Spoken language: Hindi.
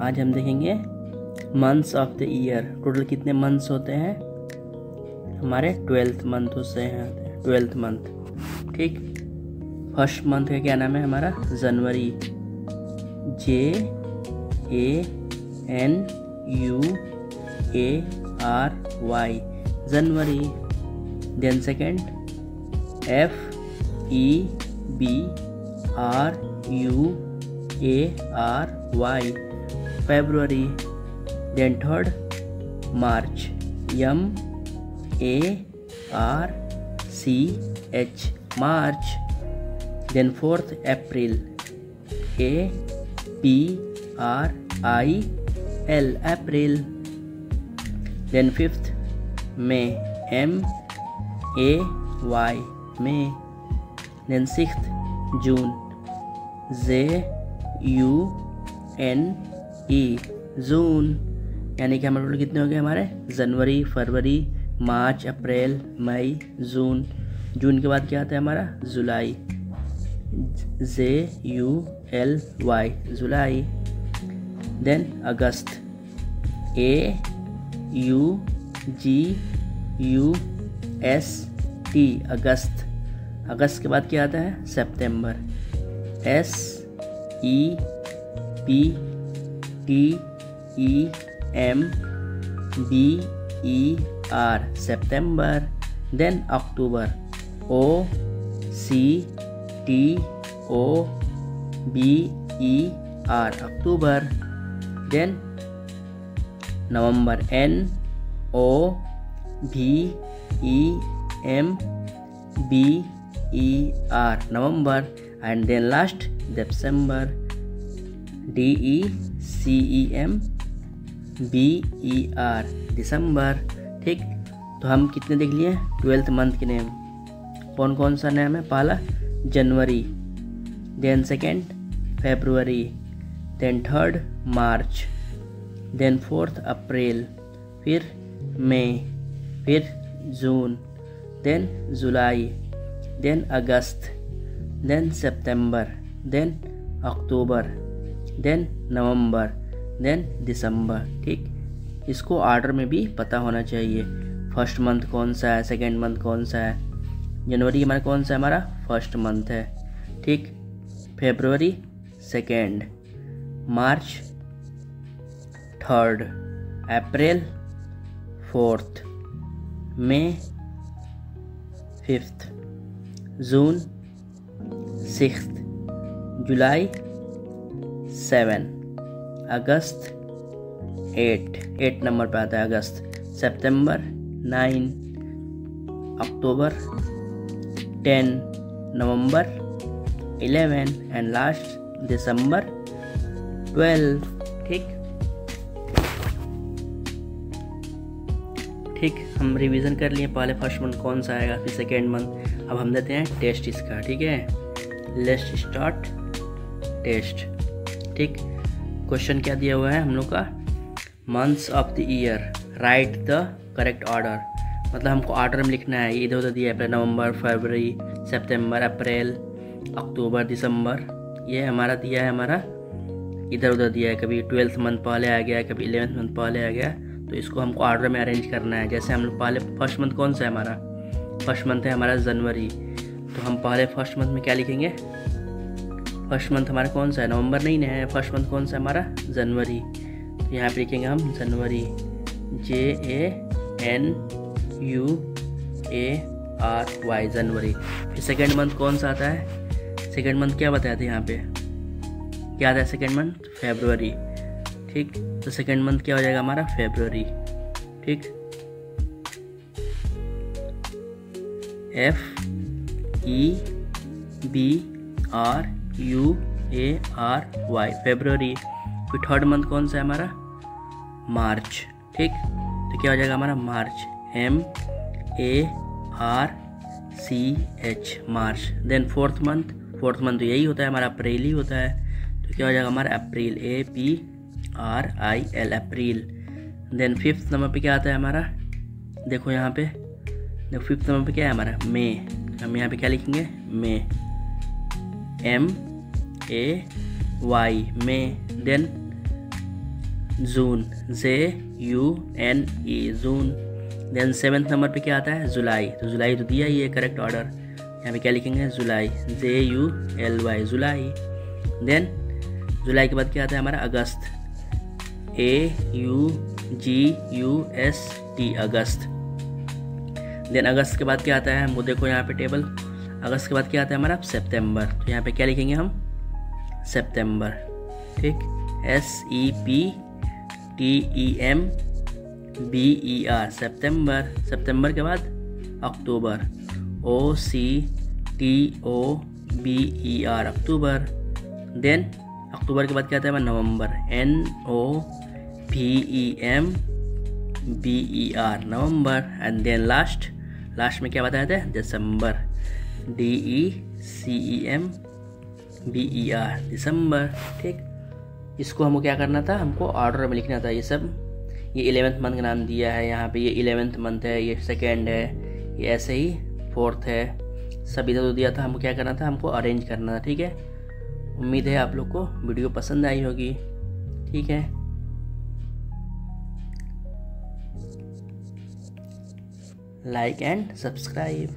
आज हम देखेंगे months of the year. Total कितने मंथ्स होते हैं हमारे? 12th मंथ होते हैं, 12th मंथ। ठीक, फर्स्ट मंथ का क्या नाम है हमारा? January, JANUARY, January. Then second FEBRUARY, February. Then third March, MARCH, March. Then fourth April, APRIL, April. Then fifth May, MAY, May. Then sixth June, JUNE, जून। यानी कि हमारे टोटल कितने हो गए हमारे? जनवरी, फरवरी, मार्च, अप्रैल, मई, जून। जून के बाद क्या आता है हमारा? जुलाई, JULY, जुलाई। देन अगस्त, AUGUST, अगस्त। अगस्त के बाद क्या आता है? सितंबर, SEPTEMBER, सितंबर। देन अक्टूबर, OCTOBER, अक्टूबर। देन नवंबर, NOVEMBER, नवंबर। एंड देन लास्ट दिसंबर, DECEMBER, दिसंबर। ठीक, तो हम कितने देख लिए? 12th मंथ के नेम। कौन कौन सा नेम है? पहला January, then second February, then third March, then fourth April, फिर मई, फिर June, then July, then August, then September, then October, then November, then December. ठीक, इसको ऑर्डर में भी पता होना चाहिए। फर्स्ट मंथ कौन सा है, सेकेंड मंथ कौन सा है। जनवरी हमारा कौन सा है? हमारा फर्स्ट मंथ है। ठीक, फरवरी सेकेंड, मार्च थर्ड, अप्रैल फोर्थ, मई फिफ्थ, जून सिक्स्थ, जुलाई 7, अगस्त 8 नंबर पे आता है अगस्त, सितंबर 9, अक्टूबर 10, नवंबर 11 एंड लास्ट दिसंबर 12। ठीक, हम रिवीजन कर लिए। पहले फर्स्ट मंथ कौन सा आएगा, फिर सेकेंड मंथ। अब हम देते हैं टेस्ट इसका। ठीक है, लेट्स स्टार्ट टेस्ट। ठीक, क्वेश्चन क्या दिया हुआ है हम लोग का? Months of the year, right the correct order. मतलब हमको ऑर्डर में लिखना है। इधर उधर दिया है, नवंबर, फरवरी, सितंबर, अप्रैल, अक्टूबर, दिसंबर। ये हमारा दिया है, हमारा इधर उधर दिया है। कभी 12th मंथ पहले आ गया, कभी 11th मंथ पहले आ गया। तो इसको हमको ऑर्डर में अरेंज करना है। जैसे हम लोग पहले फर्स्ट मंथ कौन सा है हमारा? फर्स्ट मंथ है हमारा जनवरी। तो हम पहले फर्स्ट मंथ में क्या लिखेंगे? फर्स्ट मंथ हमारा कौन सा है? नवंबर नहीं है। फर्स्ट मंथ कौन सा है हमारा? जनवरी। तो यहाँ पे लिखेंगे हम जनवरी, JANUARY, जनवरी। फिर सेकेंड मंथ कौन सा आता है? सेकेंड मंथ क्या बताया था यहाँ पे? क्या आता है सेकेंड मंथ? फरवरी। ठीक, तो सेकेंड मंथ क्या हो जाएगा हमारा? फरवरी। ठीक, FEBRUARY, फरवरी। फिर थर्ड मंथ कौन सा है हमारा? मार्च। ठीक, तो क्या हो जाएगा हमारा? मार्च, MARCH, मार्च। देन फोर्थ मंथ तो यही होता है हमारा, अप्रैल ही होता है। तो क्या हो जाएगा हमारा? अप्रैल, APRIL, अप्रैल। देन फिफ्थ नंबर पे क्या आता है हमारा? देखो यहाँ पे, देखो फिफ्थ नंबर पे क्या है हमारा? मई। हम यहाँ पे क्या लिखेंगे? मई, MAY, मई। देन जून, JUNE, जून। देन 7th नंबर पे क्या आता है? जुलाई। तो जुलाई तो दिया ही है करेक्ट ऑर्डर, यहाँ पे क्या लिखेंगे? जुलाई, JULY, जुलाई। देन जुलाई के बाद क्या आता है हमारा? अगस्त, AUGUST, अगस्त। देन अगस्त के बाद क्या आता है? वो देखो यहाँ पे टेबल। अगस्त के बाद क्या आता है हमारा? सितंबर। तो यहाँ पे क्या लिखेंगे हम? सितंबर, ठीक, SEPTEMBER, सितंबर। सितंबर के बाद अक्टूबर, OCTOBER, अक्टूबर। देन अक्टूबर के बाद क्या आता है? नवंबर, NOVEMBER, नवंबर। एंड देन लास्ट में क्या बताया था? दिसंबर, DECEMBER, दिसंबर, ठीक। इसको हमको क्या करना था? हमको ऑर्डर में लिखना था ये सब। ये 11th मंथ का नाम दिया है यहाँ पे, ये 11th मंथ है, ये 2nd है, ये ऐसे ही 4th है, सब इधर तो दिया था। हमको क्या करना था? हमको अरेंज करना था, ठीक है। उम्मीद है आप लोग को वीडियो पसंद आई होगी, ठीक है। Like and subscribe.